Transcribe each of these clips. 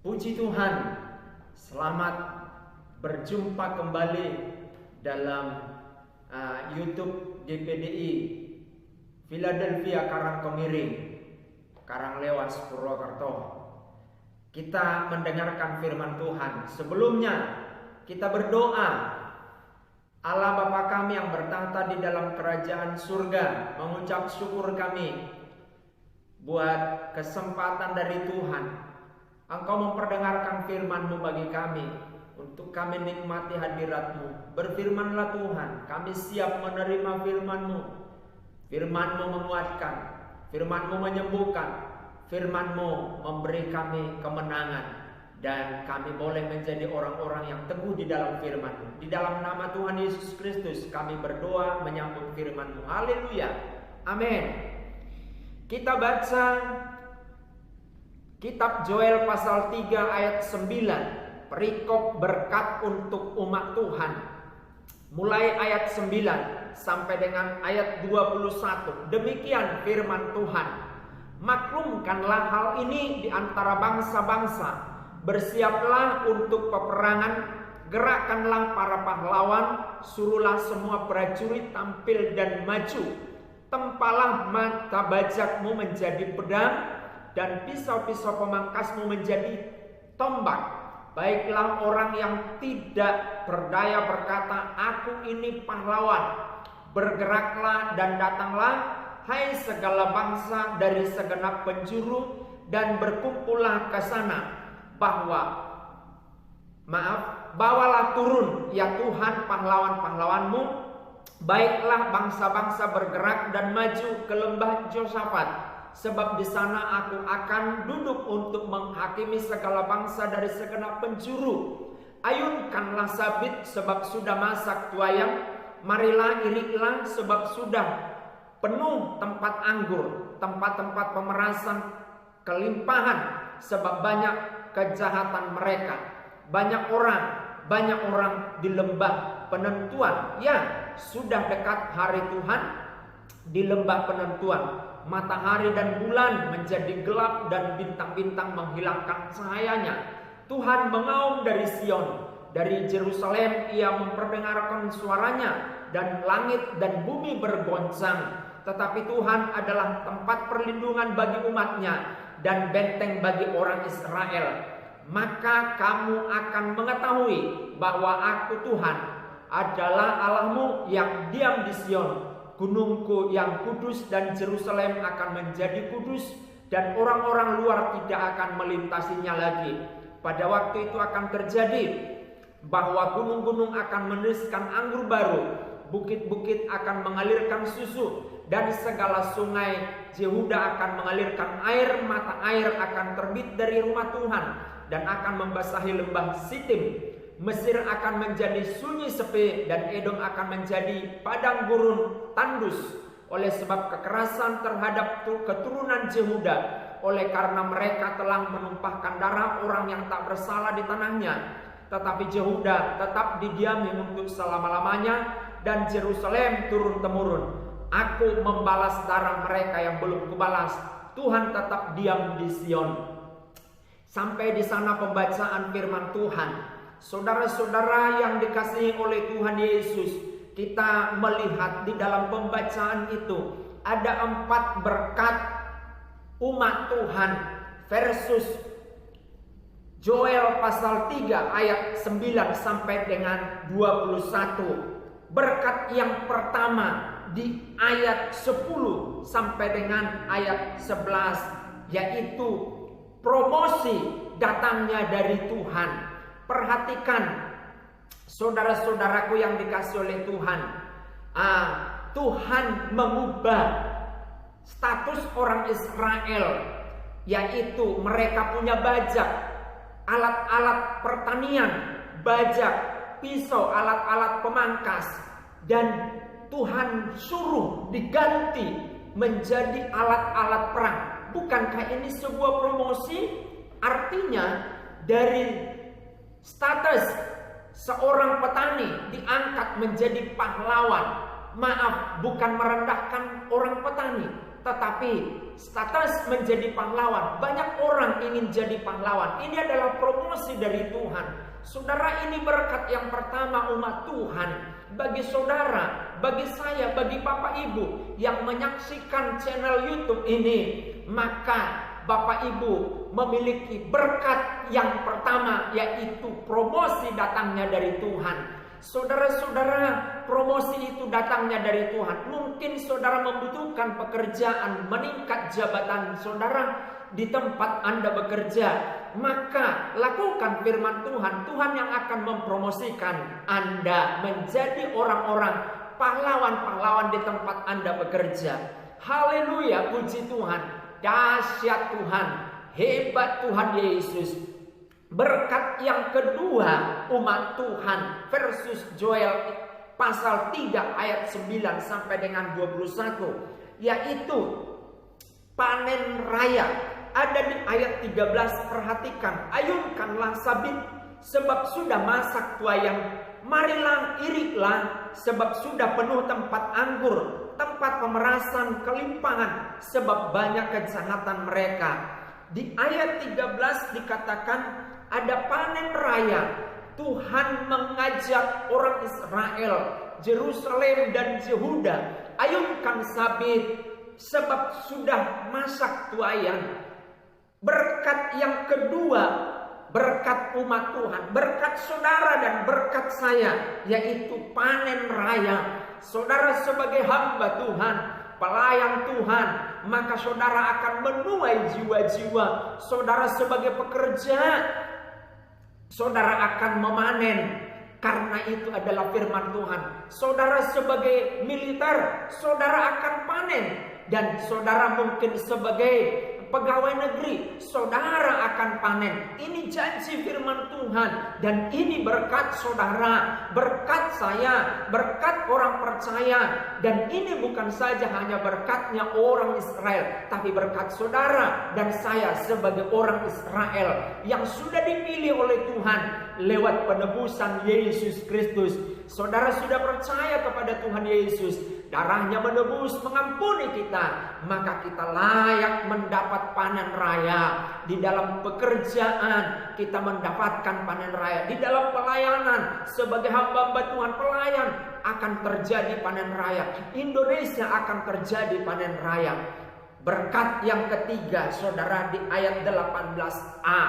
Puji Tuhan, selamat berjumpa kembali dalam YouTube GPDI Philadelphia Karangkemiring, Karanglewas, Purwokerto. Kita mendengarkan firman Tuhan. Sebelumnya kita berdoa. Allah Bapa kami yang bertahta di dalam kerajaan surga, mengucap syukur kami buat kesempatan dari Tuhan. Engkau memperdengarkan firman-Mu bagi kami, untuk kami nikmati hadirat-Mu. Berfirmanlah Tuhan, kami siap menerima firman-Mu. Firman-Mu menguatkan, firman-Mu menyembuhkan, firman-Mu memberi kami kemenangan. Dan kami boleh menjadi orang-orang yang teguh di dalam firman-Mu. Di dalam nama Tuhan Yesus Kristus kami berdoa menyambut firman-Mu. Haleluya, amin. Kita baca Kitab Joel pasal 3 ayat 9, perikop berkat untuk umat Tuhan. Mulai ayat 9 sampai dengan ayat 21. Demikian firman Tuhan. Maklumkanlah hal ini di antara bangsa-bangsa. Bersiaplah untuk peperangan, gerakkanlah para pahlawan, suruhlah semua prajurit tampil dan maju. Tempalah mata bajakmu menjadi pedang, dan pisau-pisau pemangkasmu menjadi tombak. Baiklah orang yang tidak berdaya berkata, aku ini pahlawan. Bergeraklah dan datanglah, hai segala bangsa dari segenap penjuru, dan berkumpullah ke sana. Bawalah turun ya Tuhan pahlawan-pahlawanmu. Baiklah bangsa-bangsa bergerak dan maju ke lembah Josafat. Sebab di sana aku akan duduk untuk menghakimi segala bangsa dari segenap penjuru. Ayunkanlah sabit sebab sudah masak tuayang. Marilah iriklah sebab sudah penuh tempat anggur. Tempat-tempat pemerasan kelimpahan sebab banyak kejahatan mereka. Banyak orang di lembah penentuan. Ya, sudah dekat hari Tuhan di lembah penentuan. Matahari dan bulan menjadi gelap dan bintang-bintang menghilangkan cahayanya. Tuhan mengaum dari Sion, dari Yerusalem ia memperdengarkan suaranya, dan langit dan bumi bergoncang. Tetapi Tuhan adalah tempat perlindungan bagi umatnya dan benteng bagi orang Israel. Maka kamu akan mengetahui bahwa aku Tuhan adalah Allahmu yang diam di Sion, gunungku yang kudus, dan Yerusalem akan menjadi kudus, dan orang-orang luar tidak akan melintasinya lagi. Pada waktu itu akan terjadi bahwa gunung-gunung akan meneruskan anggur baru, bukit-bukit akan mengalirkan susu, dan segala sungai Yehuda akan mengalirkan air. Mata air akan terbit dari rumah Tuhan dan akan membasahi lembah Sitim. Mesir akan menjadi sunyi sepi, dan Edom akan menjadi padang gurun tandus oleh sebab kekerasan terhadap keturunan Yehuda, oleh karena mereka telah menumpahkan darah orang yang tak bersalah di tanahnya. Tetapi Yehuda tetap didiami untuk selama-lamanya, dan Yerusalem turun-temurun. Aku membalas darah mereka yang belum kubalas. Tuhan tetap diam di Sion. Sampai di sana pembacaan firman Tuhan. Saudara-saudara yang dikasihi oleh Tuhan Yesus, kita melihat di dalam pembacaan itu ada 4 berkat umat Tuhan versus Joel pasal 3 ayat 9 sampai dengan 21. Berkat yang pertama di ayat 10 sampai dengan ayat 11, yaitu promosi datangnya dari Tuhan. Perhatikan saudara-saudaraku yang dikasih oleh Tuhan. Tuhan mengubah status orang Israel, yaitu mereka punya bajak, alat-alat pertanian, bajak, pisau, alat-alat pemangkas, dan Tuhan suruh diganti menjadi alat-alat perang. Bukankah ini sebuah promosi? Artinya dari status seorang petani diangkat menjadi pahlawan. Maaf, bukan merendahkan orang petani, tetapi status menjadi pahlawan. Banyak orang ingin jadi pahlawan. Ini adalah promosi dari Tuhan. Saudara, ini berkat yang pertama umat Tuhan. Bagi saudara, bagi saya, bagi Bapak Ibu yang menyaksikan channel YouTube ini, maka Bapak Ibu memiliki berkat yang pertama, yaitu promosi datangnya dari Tuhan. Saudara-saudara, promosi itu datangnya dari Tuhan. Mungkin saudara membutuhkan pekerjaan, meningkat jabatan saudara di tempat Anda bekerja, maka lakukan firman Tuhan. Tuhan yang akan mempromosikan Anda menjadi orang-orang pahlawan-pahlawan di tempat Anda bekerja. Haleluya, puji Tuhan. Dahsyat Tuhan, hebat Tuhan Yesus. Berkat yang kedua umat Tuhan versus Joel pasal 3 ayat 9 sampai dengan 21, yaitu panen raya. Ada di ayat 13, perhatikan. Ayunkanlah sabit, sebab sudah masak tuayang. Marilah iriklah, sebab sudah penuh tempat anggur, tempat pemerasan kelimpahan, sebab banyak kejahatan mereka. Di ayat 13 dikatakan ada panen raya. Tuhan mengajak orang Israel, Yerusalem dan Yehuda, ayunkan sabit, sebab sudah masak tuayang. Berkat yang kedua, berkat umat Tuhan, berkat saudara dan berkat saya, yaitu panen raya. Saudara sebagai hamba Tuhan, pelayan Tuhan, maka saudara akan menuai jiwa-jiwa. Saudara sebagai pekerja, saudara akan memanen, karena itu adalah firman Tuhan. Saudara sebagai militer, saudara akan panen. Dan saudara mungkin sebagai pegawai negeri, saudara akan panen. Ini janji firman Tuhan. Dan ini berkat saudara, berkat saya, berkat orang percaya. Dan ini bukan saja hanya berkatnya orang Israel, tapi berkat saudara dan saya sebagai orang Israel yang sudah dipilih oleh Tuhan lewat penebusan Yesus Kristus. Saudara sudah percaya kepada Tuhan Yesus, darahnya menebus, mengampuni kita, maka kita layak mendapat panen raya. Di dalam pekerjaan kita mendapatkan panen raya. Di dalam pelayanan sebagai hamba-hamba Tuhan pelayan akan terjadi panen raya. Indonesia akan terjadi panen raya. Berkat yang ketiga, saudara, di ayat 18a.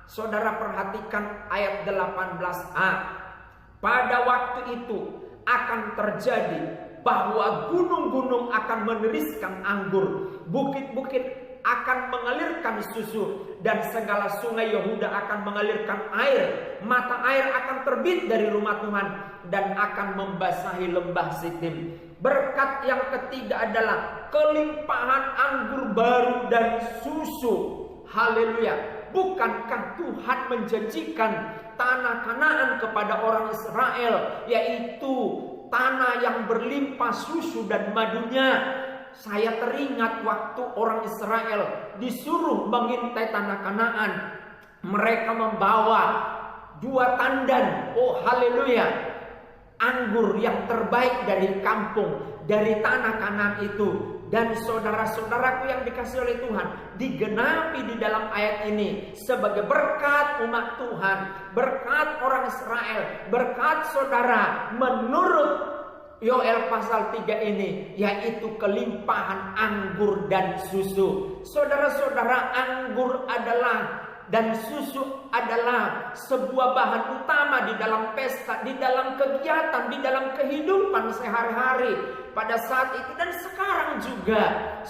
Saudara perhatikan ayat 18a. Pada waktu itu akan terjadi bahwa gunung-gunung akan meneriskan anggur, bukit-bukit akan mengalirkan susu, dan segala sungai Yehuda akan mengalirkan air. Mata air akan terbit dari rumah Tuhan dan akan membasahi lembah Sitim. Berkat yang ketiga adalah kelimpahan anggur baru dan susu. Haleluya. Bukankah Tuhan menjanjikan tanah Kanaan kepada orang Israel, yaitu tanah yang berlimpah susu dan madunya? Saya teringat waktu orang Israel disuruh mengintai tanah Kanaan. Mereka membawa 2 tandan, oh haleluya, anggur yang terbaik dari kampung, dari tanah Kanaan itu. Dan saudara-saudaraku yang dikasihi oleh Tuhan, digenapi di dalam ayat ini sebagai berkat umat Tuhan, berkat orang Israel, berkat saudara menurut Yoel pasal 3 ini, yaitu kelimpahan anggur dan susu. Saudara-saudara, anggur adalah dan susu adalah sebuah bahan utama di dalam pesta, di dalam kegiatan, di dalam kehidupan sehari-hari pada saat itu dan sekarang juga.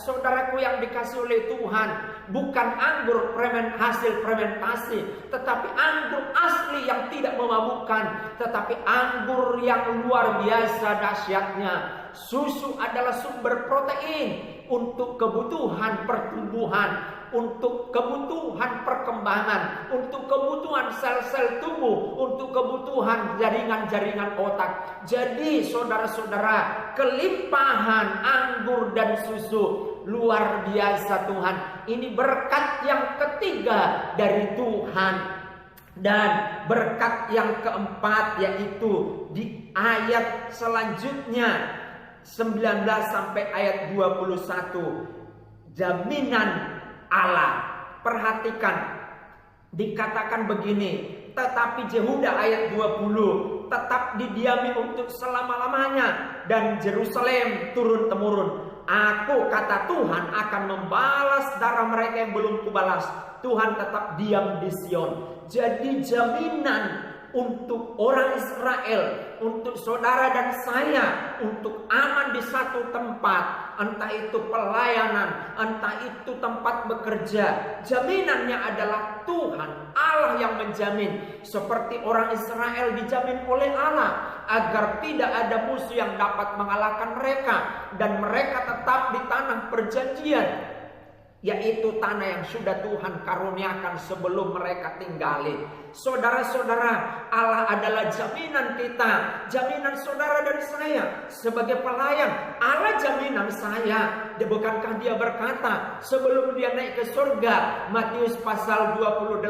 Saudaraku yang dikasihi oleh Tuhan, bukan anggur hasil fermentasi, tetapi anggur asli yang tidak memabukkan, tetapi anggur yang luar biasa dahsyatnya. Susu adalah sumber protein untuk kebutuhan pertumbuhan, untuk kebutuhan perkembangan, untuk kebutuhan sel-sel tubuh, untuk kebutuhan jaringan-jaringan otak. Jadi saudara-saudara, kelimpahan anggur dan susu luar biasa Tuhan. Ini berkat yang ketiga dari Tuhan. Dan berkat yang keempat yaitu di ayat selanjutnya, 19 sampai ayat 21. Jaminan Allah. Perhatikan, dikatakan begini, tetapi Yehuda ayat 20 tetap didiami untuk selama-lamanya, dan Yerusalem turun-temurun. Aku, kata Tuhan, akan membalas darah mereka yang belum kubalas. Tuhan tetap diam di Sion. Jadi jaminan untuk orang Israel, untuk saudara dan saya, untuk aman di satu tempat, entah itu pelayanan, entah itu tempat bekerja, jaminannya adalah Tuhan Allah yang menjamin. Seperti orang Israel dijamin oleh Allah agar tidak ada musuh yang dapat mengalahkan mereka, dan mereka tetap di tanah perjanjian, yaitu tanah yang sudah Tuhan karuniakan sebelum mereka tinggali. Saudara-saudara, Allah adalah jaminan kita, jaminan saudara dan saya sebagai pelayan. Allah jaminan saya. Bukankah dia berkata sebelum dia naik ke surga, Matius pasal 28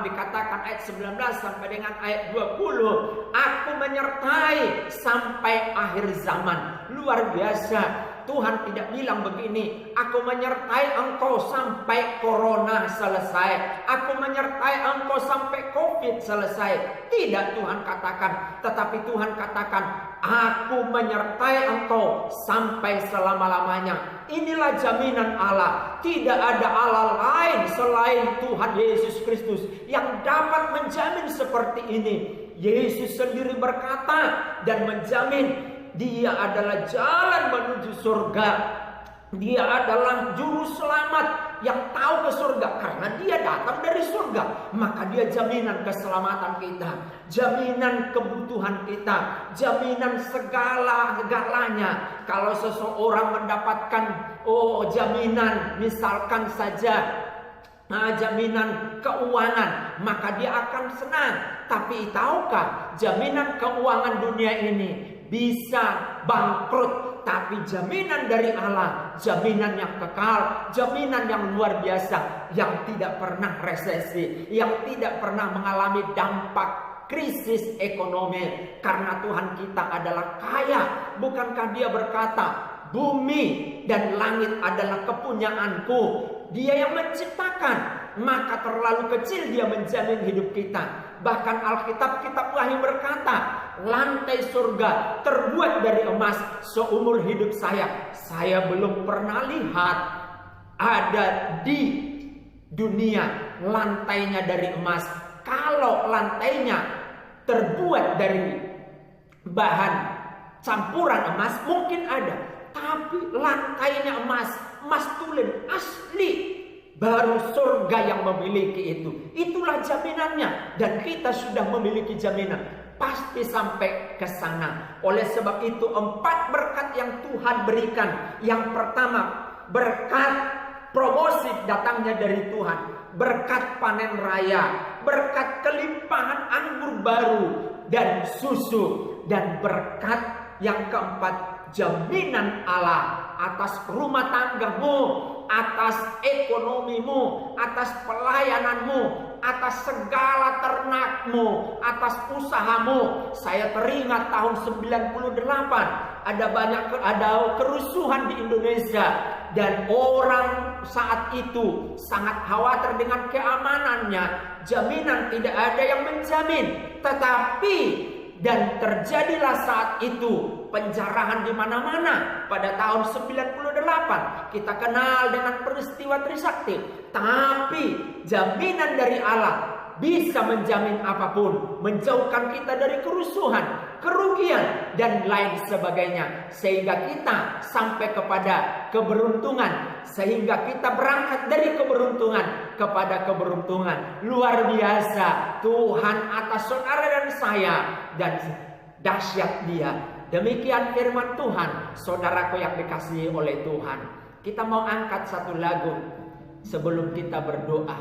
dikatakan ayat 19 sampai dengan ayat 20, aku menyertai sampai akhir zaman. Luar biasa. Tuhan tidak bilang begini, aku menyertai engkau sampai corona selesai, aku menyertai engkau sampai COVID selesai. Tidak Tuhan katakan, tetapi Tuhan katakan, aku menyertai engkau sampai selama-lamanya. Inilah jaminan Allah. Tidak ada Allah lain selain Tuhan Yesus Kristus yang dapat menjamin seperti ini. Yesus sendiri berkata dan menjamin, Dia adalah jalan menuju surga. Dia adalah juru selamat yang tahu ke surga, karena dia datang dari surga. Maka dia jaminan keselamatan kita, jaminan kebutuhan kita, jaminan segala-galanya. Kalau seseorang mendapatkan jaminan, misalkan saja jaminan keuangan, maka dia akan senang. Tapi tahukah, jaminan keuangan dunia ini bisa bangkrut, tapi jaminan dari Allah, jaminan yang kekal, jaminan yang luar biasa, yang tidak pernah resesi, yang tidak pernah mengalami dampak krisis ekonomi, karena Tuhan kita adalah kaya. Bukankah dia berkata, bumi dan langit adalah kepunyaanku, dia yang menciptakan, maka terlalu kecil dia menjamin hidup kita. Bahkan Alkitab, kitab Wahyu berkata, lantai surga terbuat dari emas. Seumur hidup saya belum pernah lihat ada di dunia lantainya dari emas. Kalau lantainya terbuat dari bahan campuran emas mungkin ada, tapi lantainya emas tulen asli. Baru surga yang memiliki itu. Itulah jaminannya. Dan kita sudah memiliki jaminan, pasti sampai ke sana. Oleh sebab itu 4 berkat yang Tuhan berikan. Yang pertama, berkat promosi datangnya dari Tuhan, berkat panen raya, berkat kelimpahan anggur baru dan susu, dan berkat yang keempat, jaminan Allah atas rumah tanggamu, atas ekonomimu, atas pelayananmu, atas segala ternakmu, atas usahamu. Saya teringat tahun 98 ada kerusuhan di Indonesia, dan orang saat itu sangat khawatir dengan keamanannya. Jaminan tidak ada yang menjamin, tetapi dan terjadilah saat itu penjarahan di mana-mana pada tahun 98. Kita kenal dengan peristiwa Trisakti. Tapi jaminan dari Allah bisa menjamin apapun, menjauhkan kita dari kerusuhan, kerugian, dan lain sebagainya, sehingga kita sampai kepada keberuntungan, sehingga kita berangkat dari keberuntungan kepada keberuntungan. Luar biasa Tuhan atas saudara dan saya, dan dahsyat Dia. Demikian firman Tuhan, saudaraku yang dikasihi oleh Tuhan. Kita mau angkat satu lagu sebelum kita berdoa.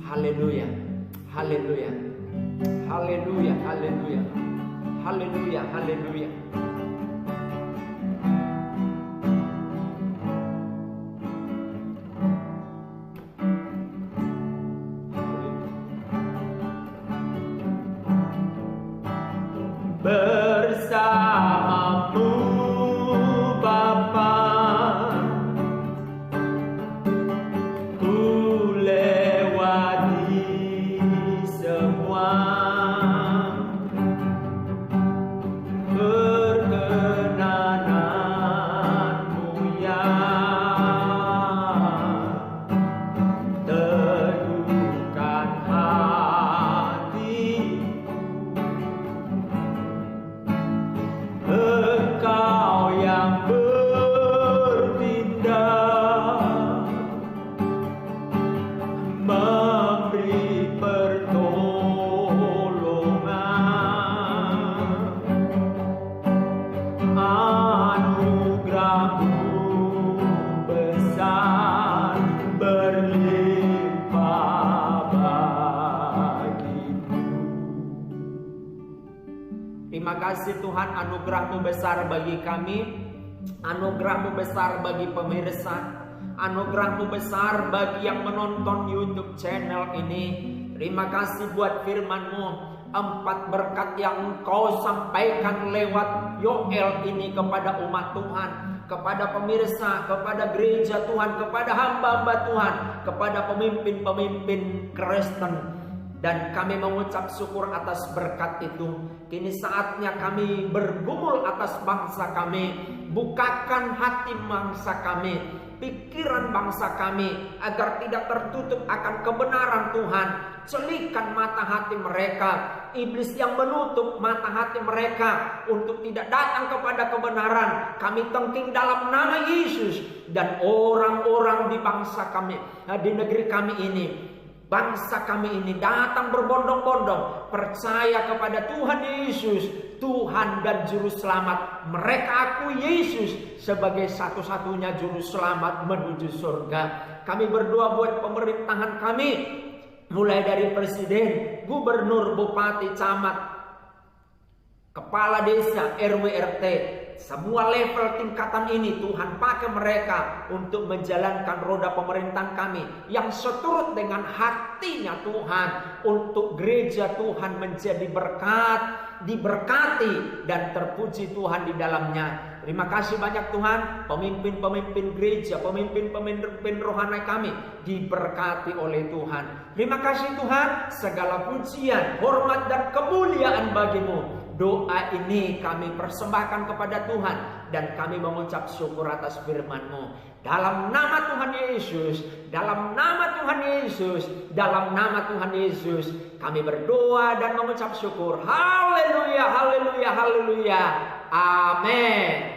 Haleluya, haleluya, haleluya, haleluya, haleluya, haleluya. Bersamamu Terima kasih Tuhan, anugerah-Mu besar bagi kami, anugerah-Mu besar bagi pemirsa, anugerah-Mu besar bagi yang menonton YouTube channel ini. Terima kasih buat firman-Mu, 4 berkat yang Engkau sampaikan lewat Yoel ini kepada umat Tuhan, kepada pemirsa, kepada gereja Tuhan, kepada hamba-hamba Tuhan, kepada pemimpin-pemimpin Kristen. Dan kami mengucap syukur atas berkat itu. Kini saatnya kami bergumul atas bangsa kami. Bukakan hati bangsa kami, pikiran bangsa kami, agar tidak tertutup akan kebenaran Tuhan. Celikan mata hati mereka, iblis yang menutup mata hati mereka untuk tidak datang kepada kebenaran. Kami tengking dalam nama Yesus. Dan orang-orang di bangsa kami, di negeri kami ini, bangsa kami ini datang berbondong-bondong, percaya kepada Tuhan Yesus, Tuhan dan Juru Selamat. Mereka akui Yesus sebagai satu-satunya Juru Selamat menuju surga. Kami berdoa buat pemerintahan kami, mulai dari presiden, gubernur, bupati, camat, kepala desa, RW, RT, semua level tingkatan ini Tuhan pakai mereka untuk menjalankan roda pemerintahan kami yang seturut dengan hatinya Tuhan, untuk gereja Tuhan menjadi berkat, diberkati dan terpuji Tuhan di dalamnya. Terima kasih banyak Tuhan, pemimpin-pemimpin gereja, pemimpin-pemimpin rohani kami diberkati oleh Tuhan. Terima kasih Tuhan, segala pujian, hormat dan kemuliaan bagi-Mu. Doa ini kami persembahkan kepada Tuhan, dan kami mengucap syukur atas firman-Mu. Dalam nama Tuhan Yesus, dalam nama Tuhan Yesus, dalam nama Tuhan Yesus, kami berdoa dan mengucap syukur. Haleluya, haleluya, haleluya. Amin.